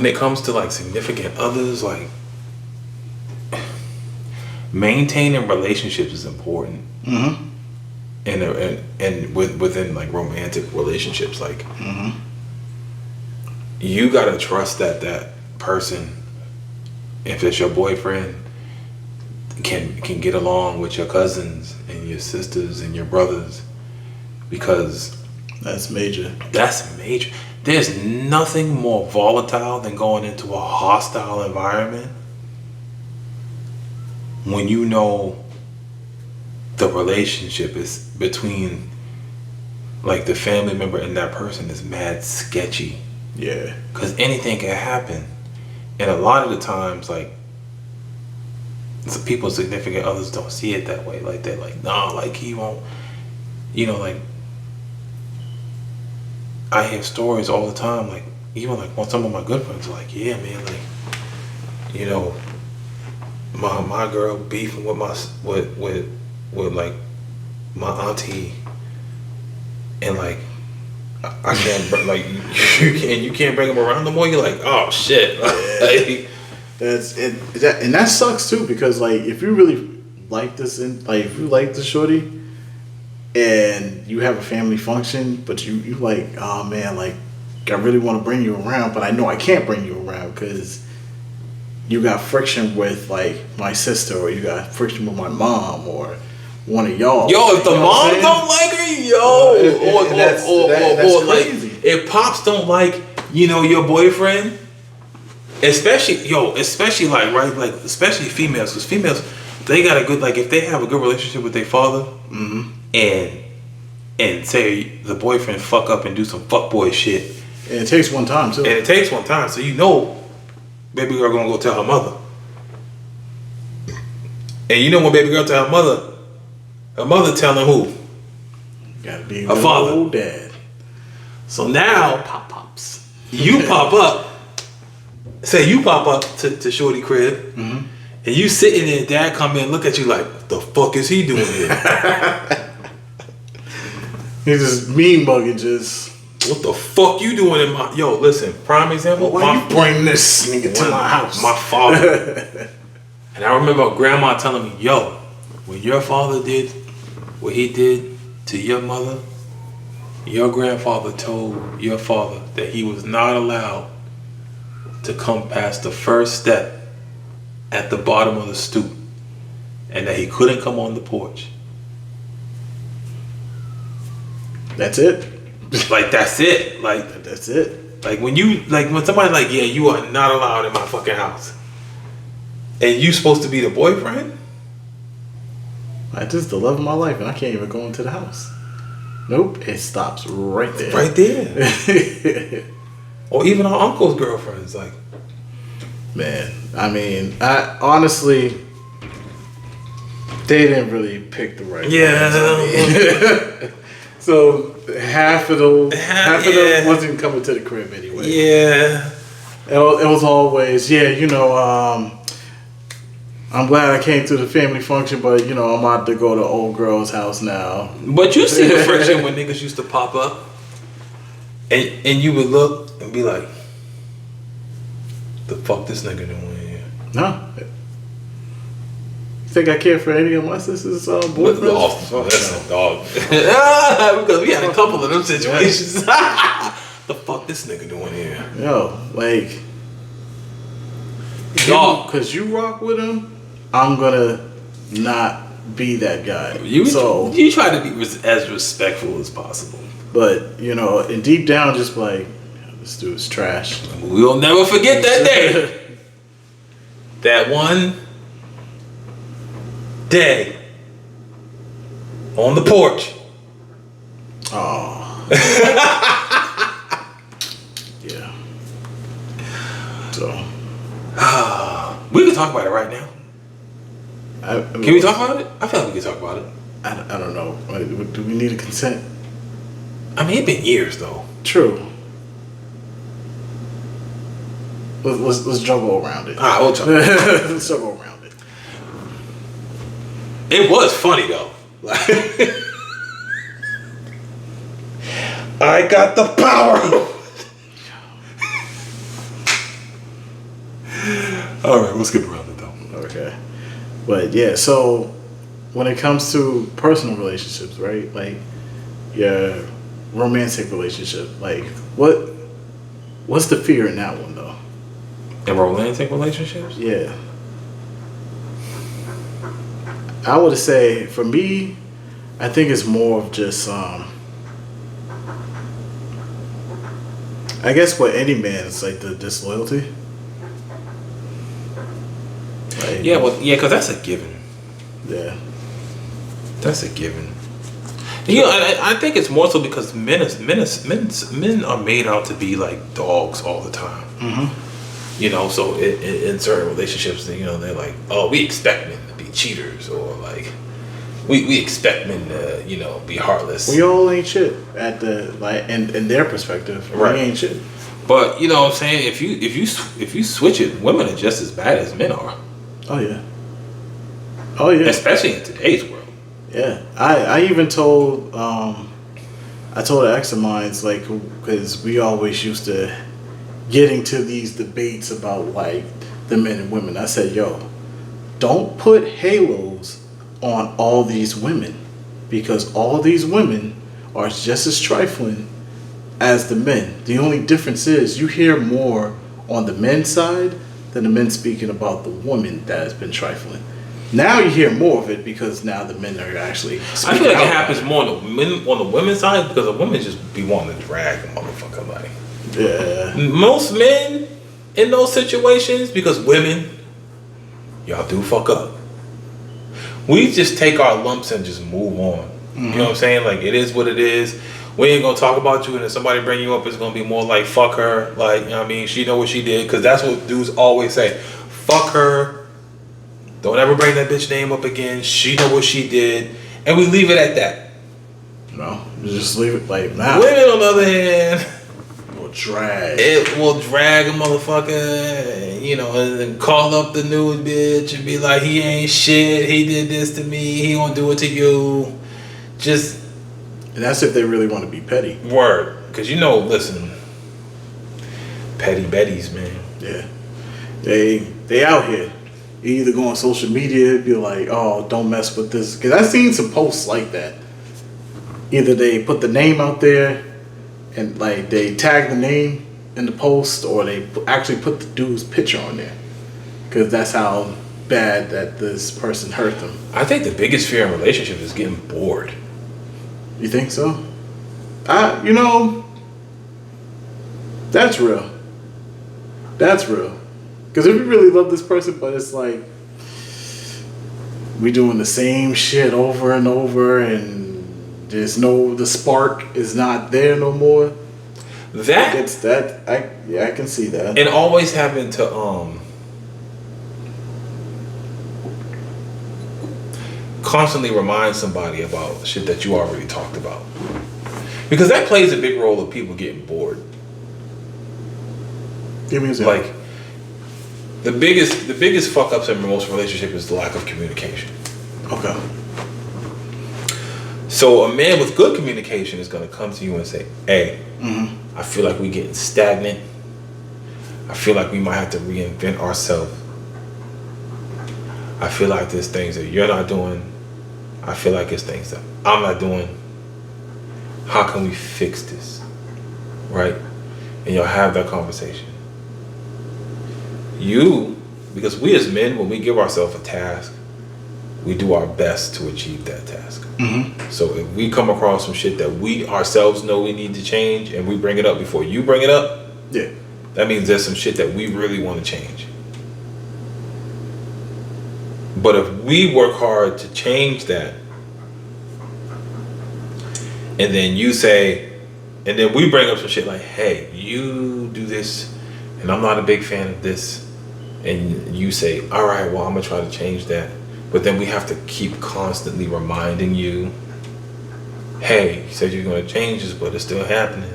when it comes to like significant others, like maintaining relationships is important. Mm-hmm. And within like romantic relationships, like you gotta trust that person, if it's your boyfriend, can get along with your cousins and your sisters and your brothers, because that's major. There's nothing more volatile than going into a hostile environment when you know the relationship is between like the family member and that person is mad sketchy. Yeah. Because anything can happen. And a lot of the times, like, people's significant others don't see it that way. Like, they're like, nah, like, he won't, like, I hear stories all the time, like, even like when some of my good friends are like, yeah, man, like, my girl beefing with with like my auntie, and like I can't like you can't bring them around no more. You're like, oh shit. Like, that's it. And that sucks too, because like if you really like this, if you like the shorty, and you have a family function, but you like, oh man, like I really want to bring you around, but I know I can't bring you around because you got friction with like my sister, or you got friction with my mom, or one of y'all. Yo, if the mom don't like her, that's crazy. Like if pops don't like, your boyfriend, especially like, right, like especially females, because females, they got a good, like if they have a good relationship with their father, and say the boyfriend fuck up and do some fuckboy shit, and it takes one time too. So baby girl gonna go tell her mother, and when baby girl tell her mother telling who? Gotta be her father, old dad. So now pops. You pop up. Say you pop up to Shorty crib, and you sitting there. Dad come in, look at you like, what the fuck is he doing here? He's just mean bugging, just. What the fuck you doing in my... Yo, listen, prime example. Why you bring this nigga to my house? My father. And I remember grandma telling me, yo, when your father did what he did to your mother, your grandfather told your father that he was not allowed to come past the first step at the bottom of the stoop, and that he couldn't come on the porch. That's it? Like, that's it. Like, that's it. Like, when somebody like, yeah, you are not allowed in my fucking house, and you supposed to be the boyfriend? This is the love of my life, and I can't even go into the house. Nope, it stops right there. Right there. Or even our uncle's girlfriends, like. Man, I mean, I honestly, they didn't really pick the right ones. I mean. So half of them wasn't coming to the crib anyway. Yeah. It was always, I'm glad I came to the family function, but I'm about to go to old girl's house now. But you see the friction when niggas used to pop up, and you would look and be like, the fuck this nigga doing here? No. You think I care for any of my sister's boyfriends? Listen, dog. Because we had a couple of them situations. The fuck this nigga doing here? Yo, like, dog, because you rock with him, I'm gonna not be that guy. You try to be as respectful as possible. But, and deep down, just like, this dude's trash. We'll never forget that day. That one day on the porch. Oh. Yeah. So. We can talk about it right now. Can we talk about it? I feel like we can talk about it. I don't know. Do we need a consent? I mean, it's been years though. True. Let's juggle around it. Alright, we'll juggle. Let's juggle around it. It was funny though. I got the power. All right, we'll skip around it though. Okay. But yeah, so when it comes to personal relationships, right? Like your romantic relationship, like what's the fear in that one though? In romantic relationships? Yeah. I would say for me, I think it's more of just I guess what any man is like the disloyalty. Like, Yeah, well, yeah, because that's a given. yeah. That's a given. You know, I think it's more so because men are made out to be like dogs all the time. Mm-hmm. You know, so in certain relationships, you know, they're like, oh, we expect men to be cheaters, or like, we expect men to, you know, be heartless. We all ain't shit at the like in their perspective. Right. We ain't shit. But you know what I'm saying? If you switch it, women are just as bad as men are. Oh yeah. Oh yeah. Especially in today's world. Yeah. I even told I told an ex of mine's like because we always used to get into these debates about like the men and women. I said, yo, don't put halos on all these women because all these women are just as trifling as the men. The only difference is you hear more on the men's side than the men speaking about the woman that has been trifling. Now you hear more of it because now the men are actually I feel like it happens more on the women's side because the women just be wanting to drag the motherfucker like. Yeah. Most men in those situations, because women, y'all do fuck up. We just take our lumps and just move on. Mm-hmm. You know what I'm saying? Like, it is what it is. We ain't gonna talk about you, and if somebody bring you up, it's gonna be more like, fuck her. Like, you know what I mean? She know what she did, because that's what dudes always say. Fuck her. Don't ever bring that bitch name up again. She know what she did. And we leave it at that. No, just leave it like now. Women, on the other hand, Drag. it will drag a motherfucker, you know, and then call up the new bitch and be like, he ain't shit, he did this to me, he gonna do it to you. Just And that's if they really want to be petty. word. Cause you know, listen, petty betties, man. Yeah. They out here. You either go on social media, be like, oh, don't mess with this. Because I've seen some posts like that. Either they put the name out there and like they tag the name in the post, or they actually put the dude's picture on there. Because that's how bad that this person hurt them. I think the biggest fear in a relationship is getting bored. You think so? You know, that's real. That's real. Because if you really love this person, but it's like, we doing the same shit over and over, and the spark is not there no more. That It's that, I can see that. and always having to constantly remind somebody about shit that you already talked about, because that plays a big role of people getting bored. Give me an example. Like the biggest fuck ups in most relationships is the lack of communication. Okay. So a man with good communication is gonna come to you and say, "Hey, I feel like we getting stagnant. I feel like we might have to reinvent ourselves. I feel like there's things that you're not doing. I feel like it's things that I'm not doing. How can we fix this?" Right? And you'll have that conversation. Because we as men, when we give ourselves a task, we do our best to achieve that task. So if we come across some shit that we ourselves know we need to change, and we bring it up before you bring it up, Yeah. that means there's some shit that we really want to change. But if we work hard to change that, and then you say, and then we bring up some shit like, hey, you do this, and I'm not a big fan of this, and you say, all right, well, I'm gonna try to change that. But then we have to keep constantly reminding you, hey, you said you're gonna change this, but it's still happening.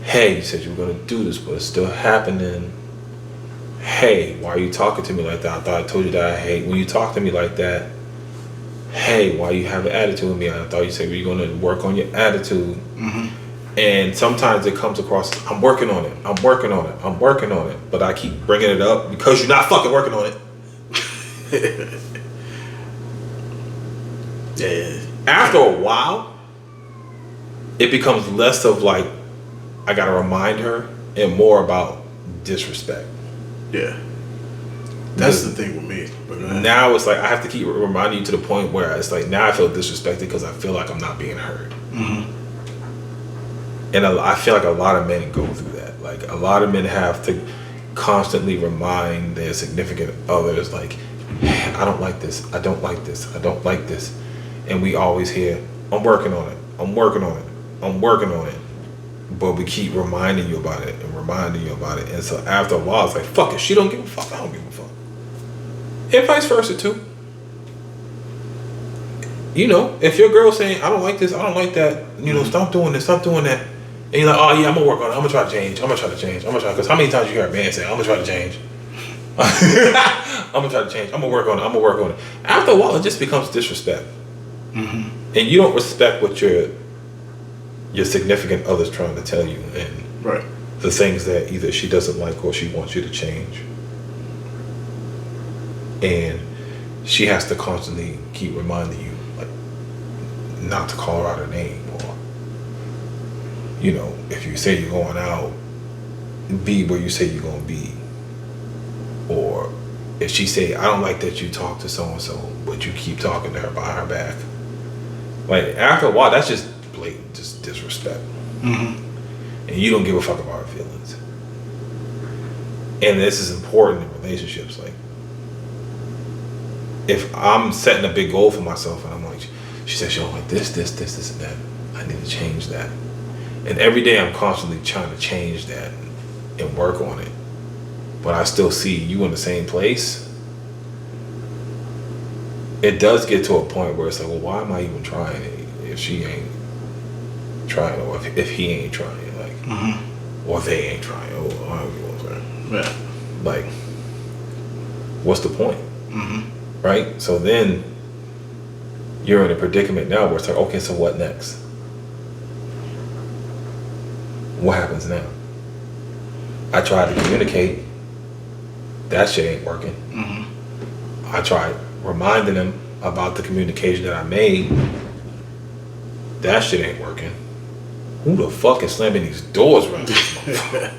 Hey, you said you were gonna do this, but it's still happening. Hey, why are you talking to me like that? I thought I told you that I hate when you talk to me like that. Hey, why you have an attitude with me? I thought you said you were gonna work on your attitude. And sometimes it comes across, I'm working on it, I'm working on it, I'm working on it. But I keep bringing it up because you're not fucking working on it. Yeah. After a while, it becomes less of like, I gotta remind her, and more about disrespect. Yeah. That's the thing with me. But now it's like, I have to keep reminding you to the point where it's like, now I feel disrespected because I feel like I'm not being heard. Mm-hmm. And I feel like a lot of men go through that. Like, a lot of men have to constantly remind their significant others, like, I don't like this, I don't like this, I don't like this. And we always hear, I'm working on it, I'm working on it, I'm working on it. But we keep reminding you about it and reminding you about it. And so after a while, it's like, fuck it, she don't give a fuck, I don't give a fuck. And vice versa too. You know, if your girl's saying, I don't like this, I don't like that, you know, stop doing this, stop doing that. And you're like, oh yeah, I'm gonna work on it, I'm gonna try to change, I'm gonna try to change, I'm gonna try, because how many times you hear a man say, I'm gonna try to change? I'm gonna try to change, I'm gonna work on it, I'm gonna work on it. After a while, it just becomes disrespect. Mm-hmm. And you don't respect what your significant other's trying to tell you, and right. the things that either she doesn't like or she wants you to change. And she has to constantly keep reminding you, like, not to call her out her name, or, you know, if you say you're going out, be where you say you're going to be. Or if she say, I don't like that you talk to so-and-so, but you keep talking to her behind her back. Like, after a while, that's just blatant, just disrespect. Mm-hmm. And you don't give a fuck about her feelings. And this is important in relationships. Like, if I'm setting a big goal for myself and I'm like, she says she don't like this, and that, I need to change that. And every day I'm constantly trying to change that and work on it. But I still see you in the same place. It does get to a point where it's like, well, why am I even trying it if she ain't trying, or if he ain't trying, like, mm-hmm. or they ain't trying, or however you want to say. Yeah. Like, what's the point? Mm-hmm. Right? So then you're in a predicament now where it's like, okay, so what next? What happens now? I tried to communicate. That shit ain't working. Mm-hmm. I tried reminding them about the communication that I made. That shit ain't working. Who the fuck is slamming these doors around this motherfucker?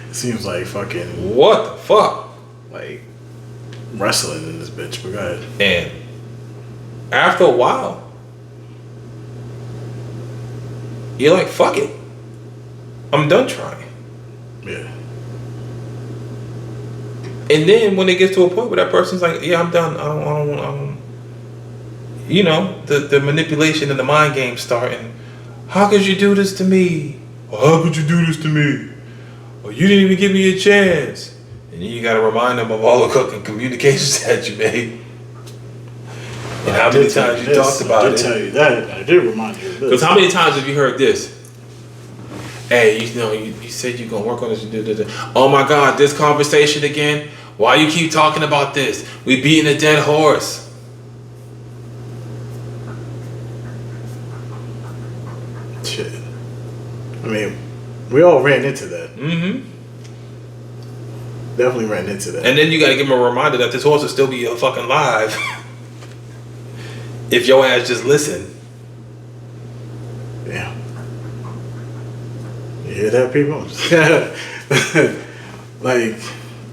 It seems like fucking, What the fuck? like, wrestling in this bitch, but go ahead. And after a while, you're like, fuck it. I'm done trying. Yeah. And then when it gets to a point where that person's like, yeah, I'm done. I don't you know, the manipulation and the mind game starting. How could you do this to me? Or how could you do this to me? Or you didn't even give me a chance. And then you got to remind them of all the fucking communications that you made. And how many times you talked about it. I did tell you that. I did remind you of this. Because how many times have you heard this? Hey, you know, you said you're going to work on this. Oh my God, this conversation again? Why you keep talking about this? We beating a dead horse. Shit. I mean, we all ran into that. Mm-hmm. Definitely ran into that. And then you got to give them a reminder that this horse will still be fucking live. If your ass just listen. Yeah. You hear that, people? Like,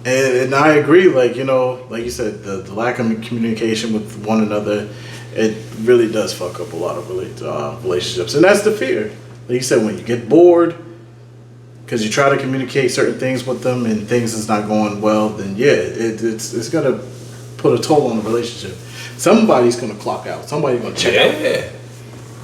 and I agree, like, you know, like you said, the lack of communication with one another, it really does fuck up a lot of relationships. And that's the fear. Like you said, when you get bored, because you try to communicate certain things with them and things is not going well, then yeah, it's going to put a toll on the relationship. Somebody's going to clock out. Somebody's going to check out.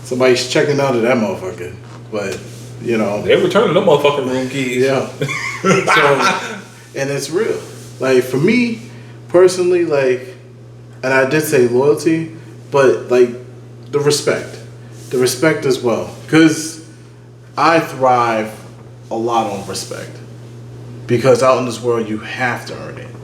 Somebody's checking out of that motherfucker. But, you know. They're returning them motherfucking room keys. Yeah. So, and it's real. Like, for me, personally, like, and I did say loyalty, but, like, the respect. The respect as well. Because I thrive a lot on respect. Because out in this world, you have to earn it.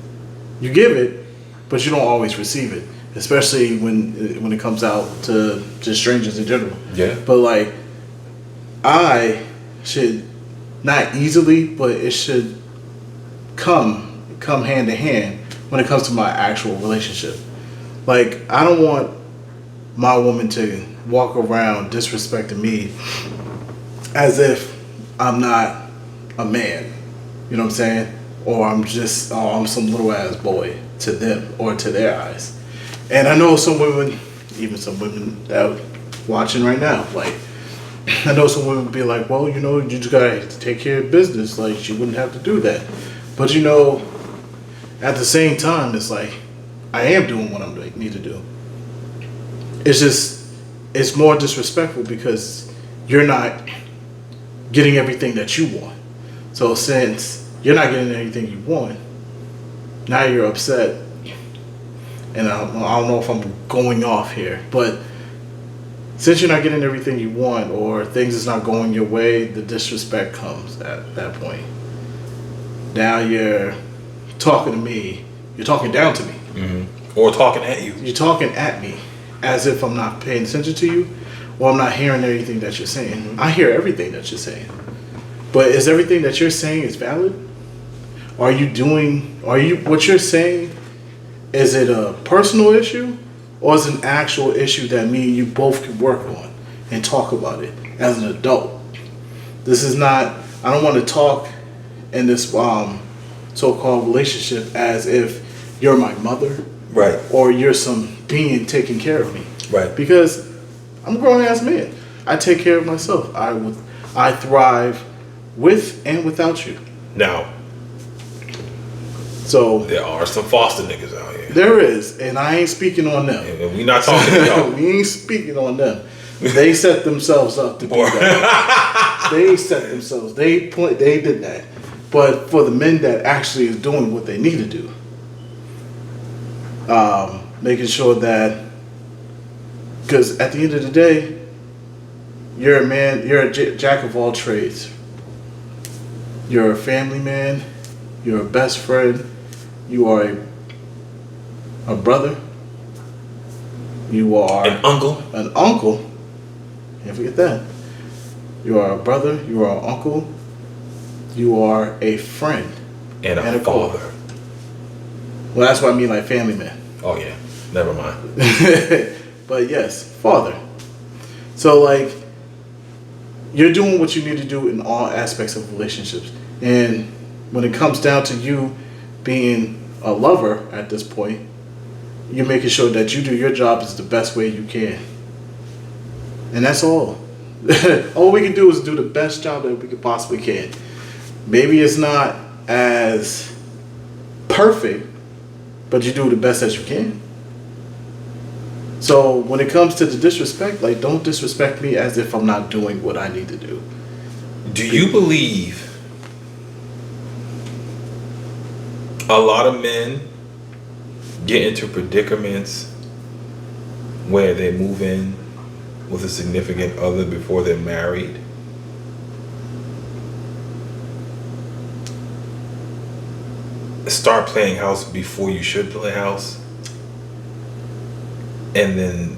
You give it, but you don't always receive it. Especially when it comes out to just strangers in general. Yeah. But, like, I should not easily, but it should come hand in hand when it comes to my actual relationship. Like, I don't want my woman to walk around disrespecting me as if I'm not a man. You know what I'm saying? Or I'm some little ass boy to them or to their eyes. And I know some women, even some women that are watching right now, like, I know some women be like, well, you know, you just gotta take care of business. Like, you wouldn't have to do that. But, you know, at the same time, it's like, I am doing what I need to do. It's just, it's more disrespectful because you're not getting everything that you want. So since you're not getting anything you want, now you're upset. And I don't know if I'm going off here, but since you're not getting everything you want or things is not going your way, the disrespect comes at that point. Now you're talking to me, you're talking down to me. Mm-hmm. Or talking at you. You're talking at me as if I'm not paying attention to you or I'm not hearing anything that you're saying. Mm-hmm. I hear everything that you're saying. But is everything that you're saying is valid? What you're saying, is it a personal issue or is it an actual issue that me and you both can work on and talk about it as an adult? This is not, I don't want to talk in this so-called relationship as if you're my mother. Right. Or you're some being taking care of me. Right. Because I'm a grown-ass man. I take care of myself. I thrive with and without you. Now, so there are some foster niggas out here. There is, and I ain't speaking on them. And we not talking to y'all. We ain't speaking on them. They set themselves up to do that. They set themselves. They did that. But for the men that actually is doing what they need to do, making sure that, because at the end of the day, you're a man. You're a jack of all trades. You're a family man. You're a best friend. You are a brother. You are an uncle. An uncle. Can't forget that. You are a brother. You are an uncle. You are a friend. And a father. Well, that's what I mean, like family man. Oh yeah. Never mind. But yes, father. So like, you're doing what you need to do in all aspects of relationships. And when it comes down to you being a lover at this point, you're making sure that you do your job as the best way you can. And that's all. All we can do is do the best job that we could possibly can. Maybe it's not as perfect, but you do the best that you can. So when it comes to the disrespect, like, don't disrespect me as if I'm not doing what I need to do. Do you believe a lot of men get into predicaments where they move in with a significant other before they're married? Start playing house before you should play house, and then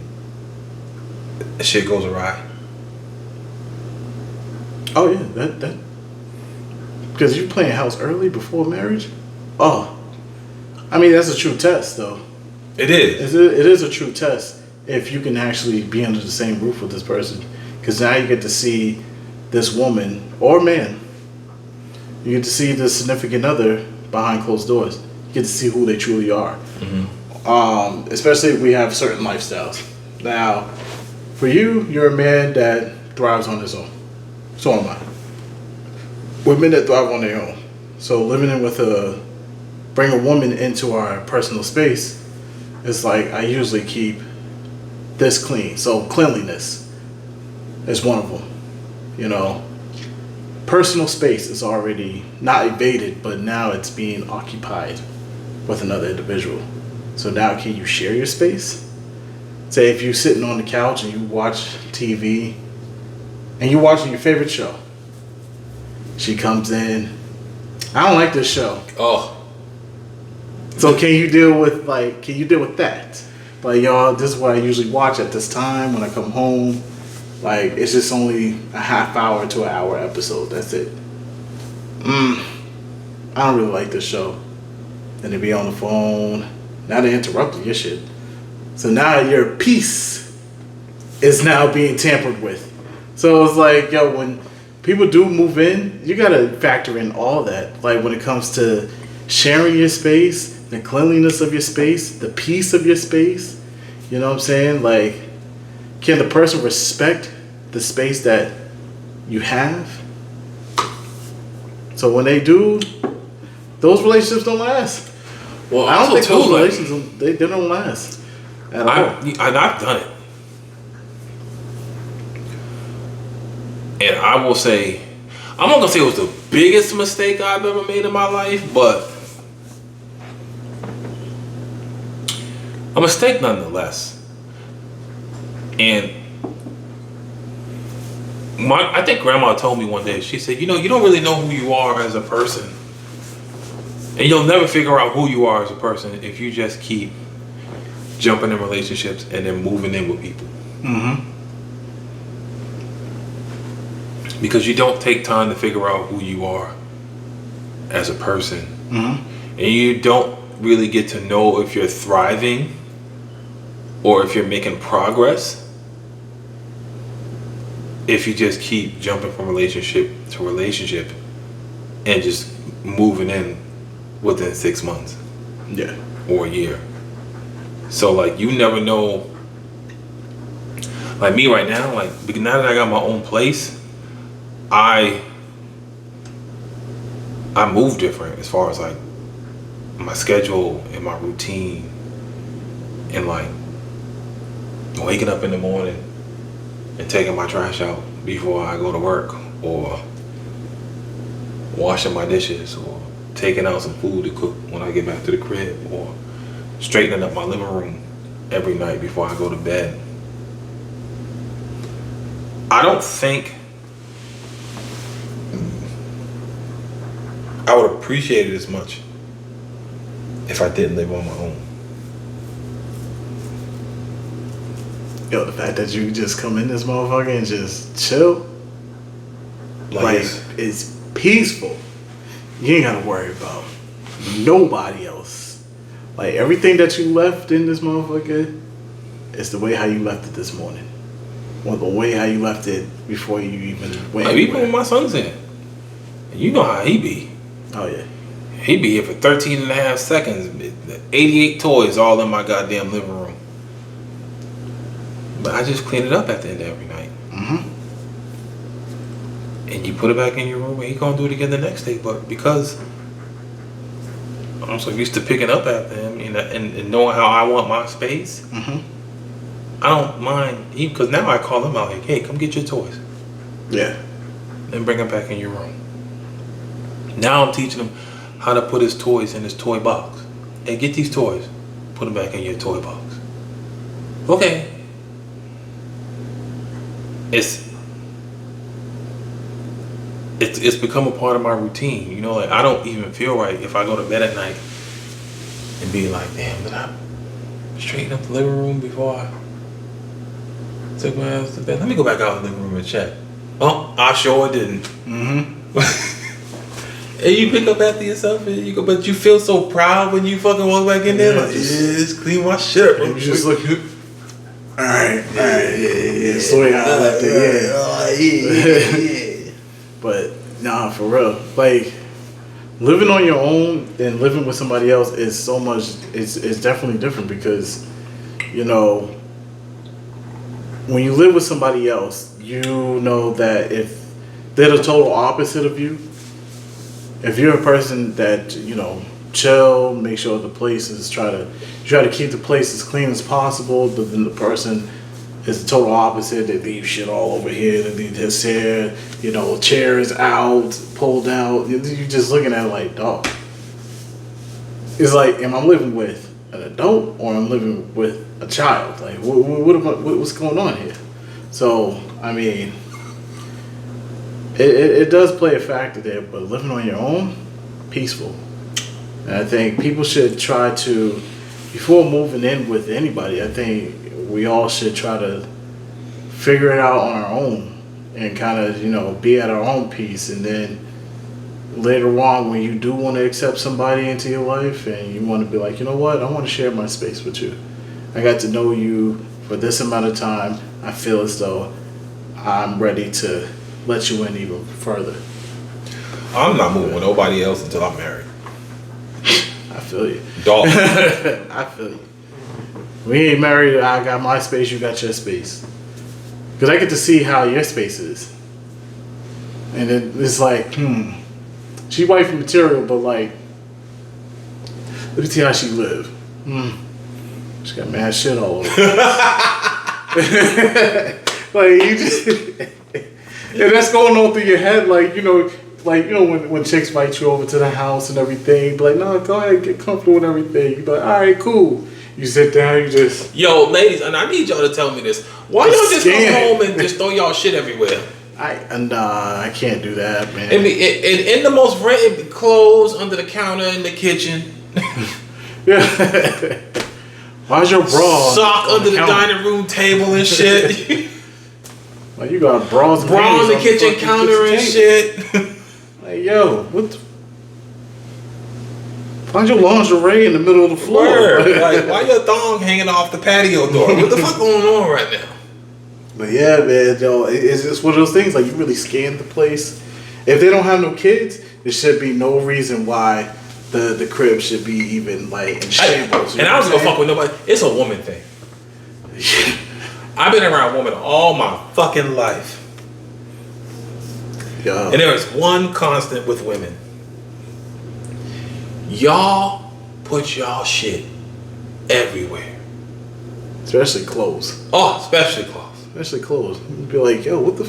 shit goes awry. Oh yeah, that because you're playing house early before marriage. Oh, I mean, that's a true test, though. It is. It is a true test if you can actually be under the same roof with this person, because now you get to see this woman or man. You get to see the significant other behind closed doors. You get to see who they truly are. Mm-hmm. Especially if we have certain lifestyles. Now, for you, you're a man that thrives on his own. So am I. We're men that thrive on their own. So living in bring a woman into our personal space, it's like I usually keep this clean. So cleanliness is one of them. You know, personal space is already not evaded, but now it's being occupied with another individual. So now can you share your space? Say if you're sitting on the couch and you watch TV and you're watching your favorite show. She comes in, I don't like this show. Oh. So can you deal with that? Like, y'all, this is what I usually watch at this time when I come home. Like it's just only a half hour to an hour episode. That's it. I don't really like this show. And they be on the phone. Now they interrupting your shit. So now your peace is now being tampered with. So it's like, yo, when people do move in, you gotta factor in all that. Like when it comes to sharing your space, the cleanliness of your space, the peace of your space. You know what I'm saying? Like, can the person respect the space that you have? So when they do, those relationships don't last. Well, I don't also think too, those like, relationships they don't last at all. I've done it, and I will say, I'm not gonna say it was the biggest mistake I've ever made in my life, but a mistake nonetheless. And I think Grandma told me one day, she said, you know, you don't really know who you are as a person. And you'll never figure out who you are as a person if you just keep jumping in relationships and then moving in with people. Mm-hmm. Because you don't take time to figure out who you are as a person. Mm-hmm. And you don't really get to know if you're thriving or if you're making progress if you just keep jumping from relationship to relationship and just moving in within 6 months. Yeah. Or a year. So like you never know. Like me right now, like now that I got my own place, I move different as far as like my schedule and my routine and like waking up in the morning and taking my trash out before I go to work, or washing my dishes, or taking out some food to cook when I get back to the crib, or straightening up my living room every night before I go to bed. I don't think I would appreciate it as much if I didn't live on my own. Yo, the fact that you just come in this motherfucker and just chill, like it's peaceful. You ain't gotta worry about nobody else. Like everything that you left in this motherfucker is the way how you left it this morning, or the way how you left it before you even went. Like even when my son's in, you know how he be. Oh yeah. He be here for 13 and a half seconds. 88 toys all in my goddamn living room. But I just clean it up at the end of every night. Mm-hmm. And you put it back in your room and he gonna do it again the next day. But because I'm so used to picking up after him and knowing how I want my space, I don't mind. Because now I call him out like, hey, come get your toys. Yeah. And bring them back in your room. Now I'm teaching him how to put his toys in his toy box. Hey, get these toys. Put them back in your toy box. Okay. It's become a part of my routine. You know, like I don't even feel right if I go to bed at night and be like, damn, did I straighten up the living room before I took my ass to bed? Let me go back out in the living room and check. Oh, I sure didn't. And you pick up after yourself and you go, but you feel so proud when you fucking walk back in there. Like, just clean my shit up. You just look. Alright, yeah. That's the way I left it, yeah. But nah, for real. Like living on your own and living with somebody else is so much. It's definitely different because, you know, when you live with somebody else, you know that if they're the total opposite of you. If you're a person that, you know, chill, make sure the place is try to keep the place as clean as possible, but then the person is the total opposite. They leave shit all over here, they leave this here, you know, chairs out, pulled out. You're just looking at it like, dog. It's like, am I living with an adult or I'm living with a child? Like, what's going on here? So, I mean, it does play a factor there, but living on your own, peaceful. And I think people should try to, before moving in with anybody, I think we all should try to figure it out on our own and kind of, be at our own peace. And then later on, when you do want to accept somebody into your life and you want to be like, you know what, I want to share my space with you. I got to know you for this amount of time. I feel as though I'm ready to let you in even further. I'm not moving with nobody else until I'm married. I feel you. Dog. I feel you. We ain't married. I got my space. You got your space. Because I get to see how your space is. And it's like, she wifey material, but like, let me see how she live. She got mad shit all over. Like, you just, and that's going on through your head, when chicks invite you over to the house and everything, be like, no, go ahead, get comfortable with everything. You be like, all right, cool. You sit down, you just... Yo, ladies, and I need y'all to tell me this. Why y'all just come home and just throw y'all shit everywhere? I can't do that, man. In the most rented clothes under the counter in the kitchen. Yeah. Why's your bra sock under the dining room table and shit? Like, you got bras on the kitchen counter and shit. Like, yo, what the... Why's your lingerie in the middle of the floor? Like, why your thong hanging off the patio door? What the fuck going on right now? But yeah, man, yo, it's just one of those things, like, you really scan the place. If they don't have no kids, there should be no reason why the crib should be even, like, in shambles. And I was gonna fuck with nobody. It's a woman thing. I've been around women all my fucking life. Yeah. And there is one constant with women. Y'all put y'all shit everywhere. Especially clothes. Oh, especially clothes. Especially clothes. You'd be like, yo, what the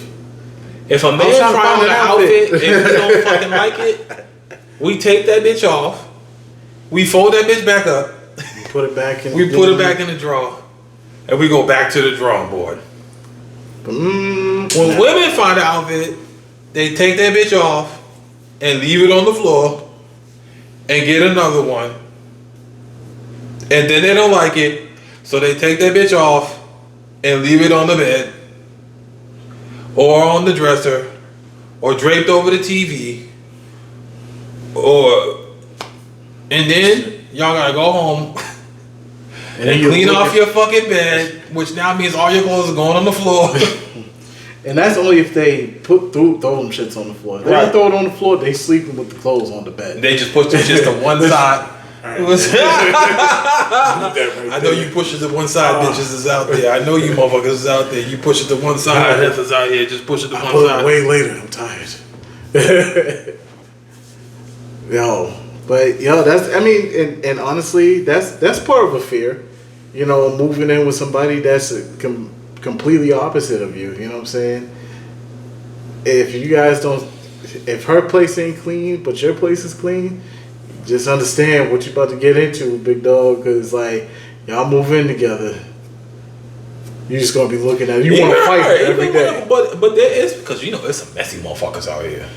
If a man try on an outfit and we don't fucking like it, we take that bitch off. We fold that bitch back up. Put it back in. We put it back in the drawer. And we go back to the drawing board. When women find an outfit, they take that bitch off and leave it on the floor and get another one. And then they don't like it, so they take that bitch off and leave it on the bed or on the dresser or draped over the TV and then y'all gotta go home and clean off your fucking bed, which now means all your clothes are going on the floor. And that's only if they throw them shits on the floor. If they don't throw it on the floor, they sleeping with the clothes on the bed. They just push them shits to one side. I know you push it to one side, bitches is out there. I know you motherfuckers is out there. You push it to one side, heifers out here. Just push it to one side. Way later, I'm tired. And honestly, that's part of a fear. Moving in with somebody that's completely opposite of you. You know what I'm saying? If you guys don't, if her place ain't clean, but your place is clean, just understand what you're about to get into, big dog, because, like, y'all move in together. You're just going to be looking at it. You want to fight every day. But there is, because, it's some messy motherfuckers out here.